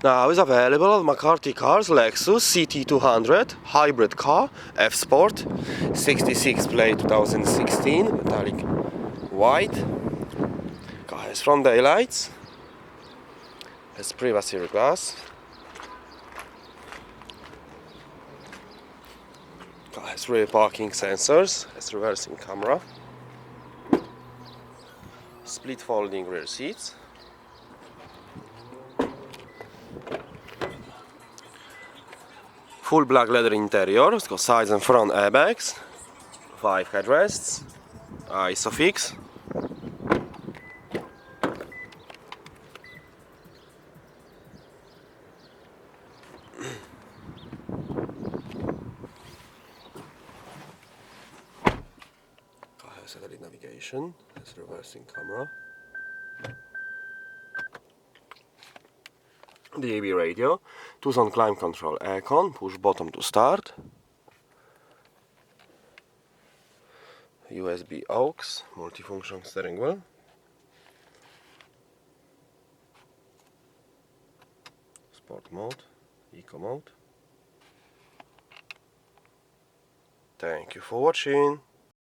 Now is available at McCarthy Cars Lexus CT200 hybrid car, F-Sport, 66 plate 2016, metallic white. Car has front daylights, has privacy rear glass. Car has rear parking sensors, has reversing camera, split folding rear seats. Full black leather interior, it's got sides and front airbags, 5 headrests, ISOFIX. Car has satellite navigation, has reversing camera. DAB radio, 2-zone climate control aircon, push button to start, USB aux, multifunction steering wheel, sport mode, eco mode. Thank you for watching.